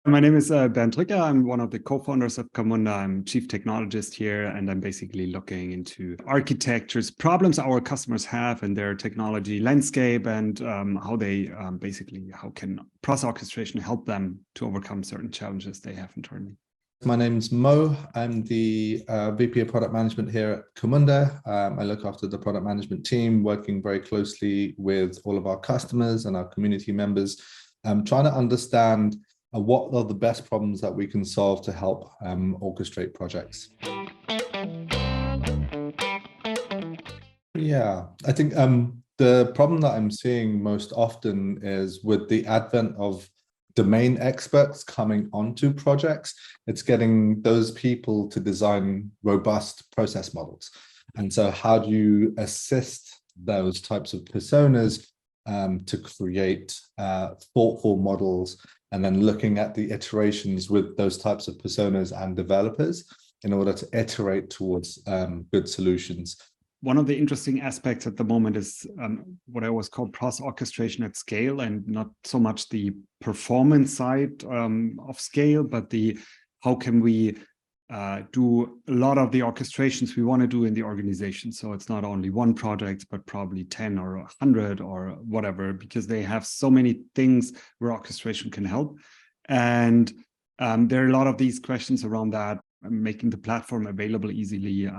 My name is Bernd Drücker. I'm one of the co-founders of Camunda. I'm chief technologist here, and I'm basically looking into architectures, problems our customers have in their technology landscape, and how can process orchestration help them to overcome certain challenges they have internally. My name's Mo. I'm the VP of Product Management here at Camunda. I look after the product management team, working very closely with all of our customers and our community members, trying to understand what are the best problems that we can solve to help orchestrate projects. Yeah, I think the problem that I'm seeing most often is with the advent of domain experts coming onto projects, it's getting those people to design robust process models. And so how do you assist those types of personas to create thoughtful models, and then looking at the iterations with those types of personas and developers in order to iterate towards good solutions. One of the interesting aspects at the moment is what I always call process orchestration at scale, and not so much the performance side of scale, but the how can we do a lot of the orchestrations we want to do in the organization. So it's not only one project, but probably 10 or 100 or whatever, because they have so many things where orchestration can help. And there are a lot of these questions around that, making the platform available easily,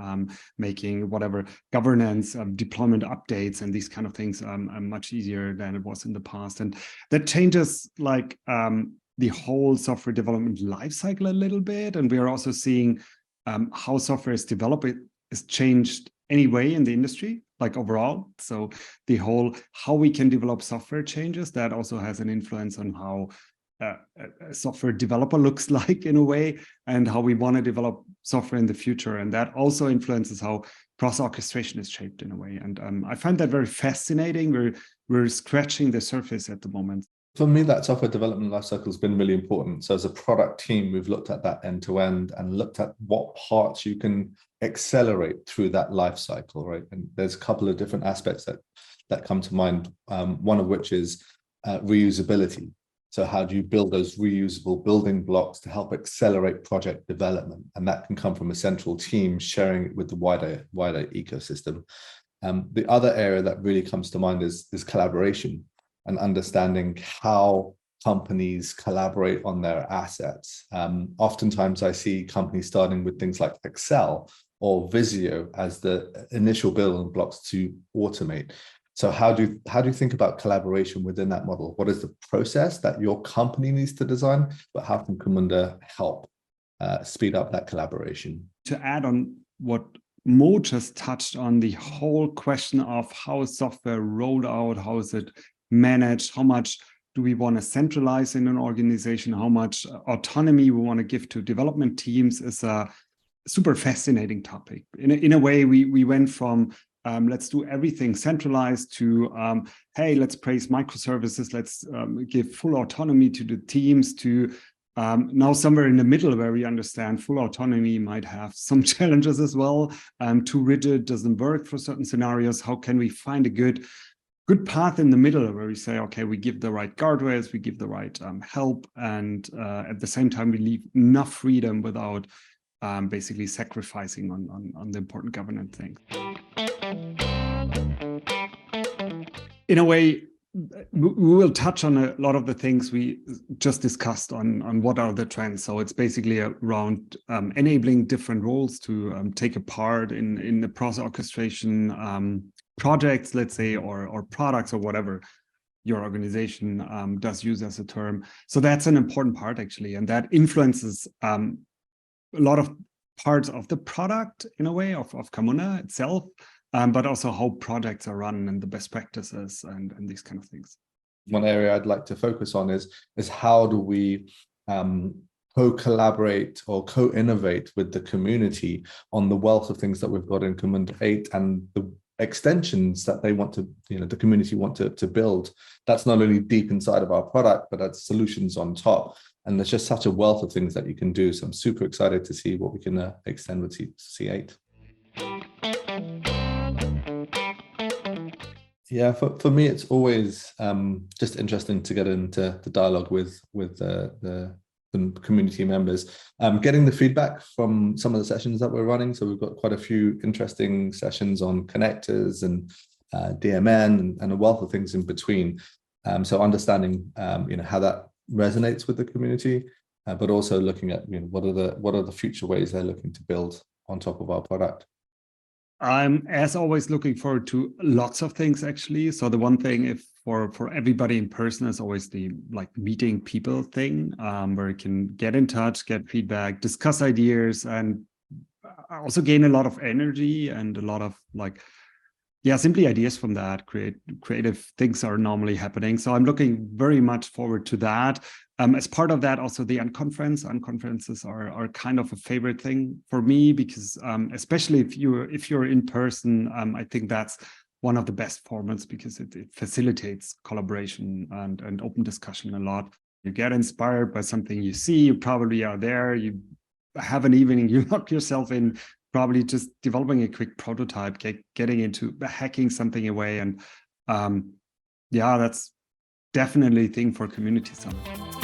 making whatever governance, deployment updates, and these kind of things much easier than it was in the past. And that changes like the whole software development lifecycle a little bit. And we are also seeing how software is developed is changed anyway in the industry, like overall. So the whole how we can develop software changes, that also has an influence on how a software developer looks like in a way, and how we want to develop software in the future. And that also influences how process orchestration is shaped in a way. And I find that very fascinating. We're scratching the surface at the moment. For me, that software development lifecycle has been really important. So as a product team, we've looked at that end to end and looked at what parts you can accelerate through that lifecycle, right? And there's a couple of different aspects that come to mind, one of which is reusability. So how do you build those reusable building blocks to help accelerate project development? And that can come from a central team sharing it with the wider ecosystem. The other area that really comes to mind is collaboration and understanding how companies collaborate on their assets. Oftentimes I see companies starting with things like Excel or Visio as the initial building blocks to automate. So how do you think about collaboration within that model? What is the process that your company needs to design, but how can Camunda help speed up that collaboration? To add on what Mo just touched on, the whole question of how is software rolled out, how is it managed, how much do we want to centralize in an organization, how much autonomy we want to give to development teams, is a super fascinating topic. In a way, we went from let's do everything centralized to hey, let's praise microservices, let's give full autonomy to the teams, to now somewhere in the middle where we understand full autonomy might have some challenges as well. Too rigid doesn't work for certain scenarios. How can we find a good path in the middle where we say, okay, we give the right guardrails, we give the right help, and at the same time we leave enough freedom without basically sacrificing on the important governance things. In a way, we will touch on a lot of the things we just discussed on what are the trends. So it's basically around enabling different roles to take a part in the process orchestration projects, let's say, or products, or whatever your organization does use as a term. So that's an important part, actually, and that influences a lot of parts of the product, in a way, of Camunda itself, but also how projects are run and the best practices and these kind of things. One area I'd like to focus on is how do we co-collaborate or co-innovate with the community on the wealth of things that we've got in Camunda 8 and the extensions that they want to, the community want to build. That's not only deep inside of our product, but that's solutions on top. And there's just such a wealth of things that you can do. So I'm super excited to see what we can extend with C8. Yeah, for me, it's always just interesting to get into the dialogue with the the community members. Getting the feedback from some of the sessions that we're running. So we've got quite a few interesting sessions on connectors and DMN and a wealth of things in between. So understanding how that resonates with the community, but also looking at what are the future ways they're looking to build on top of our product. I'm, as always, looking forward to lots of things, actually. So the one thing, if for everybody in person, is always the meeting people thing, where you can get in touch, get feedback, discuss ideas, and also gain a lot of energy and a lot of simply ideas from that. Creative things are normally happening. So I'm looking very much forward to that. As part of that, also the unconferences are kind of a favorite thing for me, because especially if you're in person, I think that's one of the best formats, because it facilitates collaboration and open discussion a lot. You get inspired by something you see, you probably are there, you have an evening, you lock yourself in, probably just developing a quick prototype, getting into hacking something away. And that's definitely a thing for Community Summit.